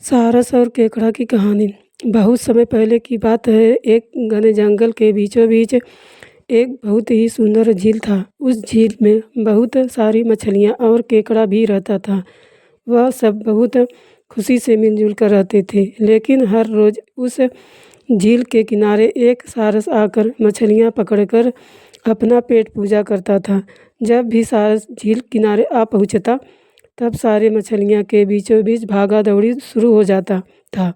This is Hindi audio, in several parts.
सारस और केकड़ा की कहानी। बहुत समय पहले की बात है। एक घने जंगल के बीचों बीच एक बहुत ही सुंदर झील था। उस झील में बहुत सारी मछलियाँ और केकड़ा भी रहता था। वह सब बहुत खुशी से मिलजुल कर रहते थे। लेकिन हर रोज़ उस झील के किनारे एक सारस आकर मछलियाँ पकड़कर अपना पेट पूजा करता था। जब भी सारस झील किनारे आ पहुँचता तब सारे मछलियाँ के बीचों बीच भागा दौड़ी शुरू हो जाता था।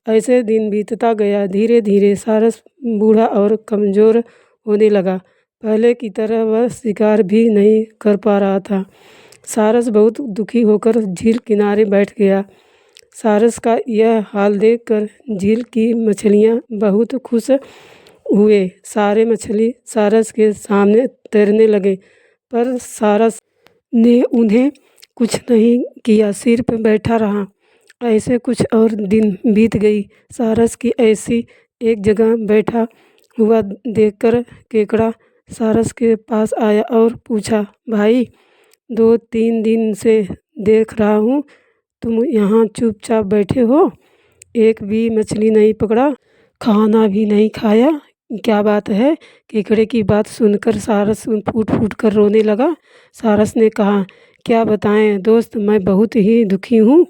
ऐसे दिन बीतता गया। धीरे धीरे सारस बूढ़ा और कमज़ोर होने लगा। पहले की तरह वह शिकार भी नहीं कर पा रहा था। सारस बहुत दुखी होकर झील किनारे बैठ गया। सारस का यह हाल देखकर झील की मछलियाँ बहुत खुश हुए। सारे मछली सारस के सामने तैरने लगे, पर सारस ने उन्हें कुछ नहीं किया, सिर्फ बैठा रहा। ऐसे कुछ और दिन बीत गई। सारस की ऐसी एक जगह बैठा हुआ देखकर केकड़ा सारस के पास आया और पूछा, भाई, 2-3 दिन से देख रहा हूँ तुम यहाँ चुपचाप बैठे हो, एक भी मछली नहीं पकड़ा, खाना भी नहीं खाया, क्या बात है? केकड़े की बात सुनकर सारस फूट फूट कर रोने लगा। सारस ने कहा, क्या बताएं दोस्त, मैं बहुत ही दुखी हूँ।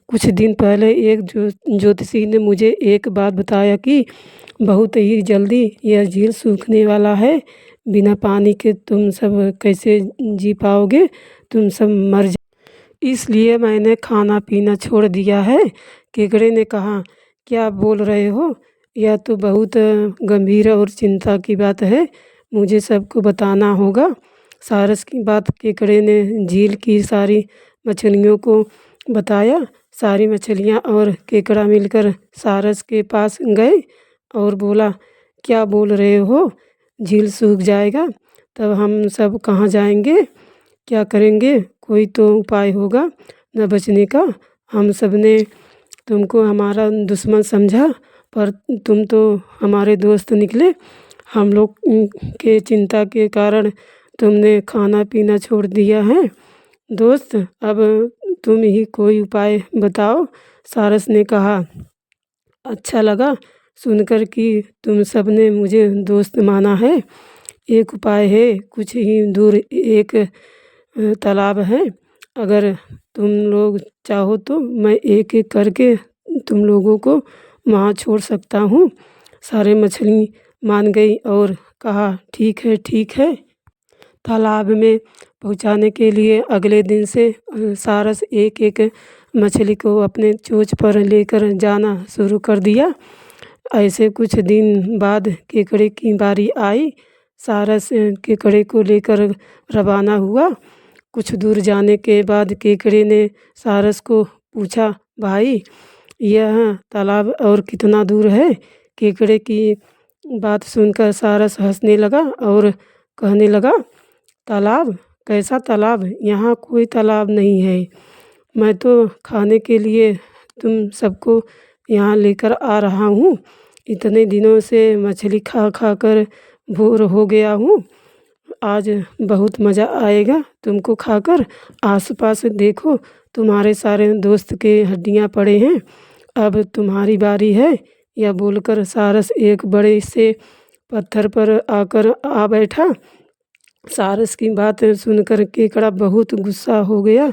कुछ दिन पहले एक ज्योतिषी ने मुझे एक बात बताया कि बहुत ही जल्दी यह झील सूखने वाला है। बिना पानी के तुम सब कैसे जी पाओगे? तुम सब मर जाओगे। इसलिए मैंने खाना पीना छोड़ दिया है। केकड़े ने कहा, क्या बोल रहे हो? यह तो बहुत गंभीर और चिंता की बात है। मुझे सबको बताना होगा। सारस की बात केकड़े ने झील की सारी मछलियों को बताया। सारी मछलियाँ और केकड़ा मिलकर सारस के पास गए और बोला, क्या बोल रहे हो? झील सूख जाएगा तब हम सब कहाँ जाएंगे? क्या करेंगे? कोई तो उपाय होगा न बचने का। हम सब ने तुमको हमारा दुश्मन समझा, पर तुम तो हमारे दोस्त निकले। हम लोग के चिंता के कारण तुमने खाना पीना छोड़ दिया है। दोस्त, अब तुम ही कोई उपाय बताओ। सारस ने कहा, अच्छा लगा सुनकर कि तुम सब ने मुझे दोस्त माना है। एक उपाय है, कुछ ही दूर एक तालाब है। अगर तुम लोग चाहो तो मैं एक एक करके तुम लोगों को वहाँ छोड़ सकता हूँ। सारे मछली मान गई और कहा, ठीक है ठीक है। तालाब में पहुँचाने के लिए अगले दिन से सारस एक एक मछली को अपने चोंच पर लेकर जाना शुरू कर दिया। ऐसे कुछ दिन बाद केकड़े की बारी आई। सारस केकड़े को लेकर रवाना हुआ। कुछ दूर जाने के बाद केकड़े ने सारस को पूछा, भाई, यह तालाब और कितना दूर है? केकड़े की बात सुनकर सारस हंसने लगा और कहने लगा, तालाब? कैसा तालाब? यहाँ कोई तालाब नहीं है। मैं तो खाने के लिए तुम सबको यहाँ लेकर आ रहा हूँ। इतने दिनों से मछली खा खा कर बोर हो गया हूँ। आज बहुत मज़ा आएगा तुमको खाकर। आसपास देखो, तुम्हारे सारे दोस्त के हड्डियाँ पड़े हैं। अब तुम्हारी बारी है। यह बोलकर सारस एक बड़े से पत्थर पर आकर आ बैठा। सारस की बात सुनकर केकड़ा बहुत गुस्सा हो गया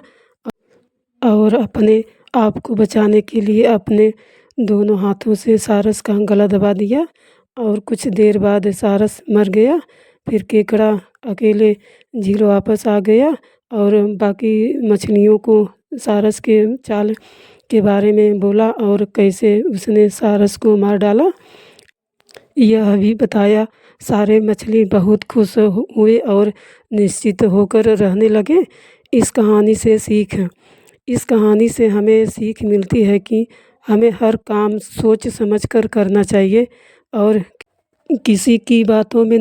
और अपने आप को बचाने के लिए अपने दोनों हाथों से सारस का गला दबा दिया और कुछ देर बाद सारस मर गया। फिर केकड़ा अकेले झील वापस आ गया और बाकी मछलियों को सारस के चाल के बारे में बोला और कैसे उसने सारस को मार डाला यह भी बताया। सारे मछली बहुत खुश हुए और निश्चित होकर रहने लगे। इस कहानी से इस कहानी से हमें सीख मिलती है कि हमें हर काम सोच समझ कर करना चाहिए और किसी की बातों में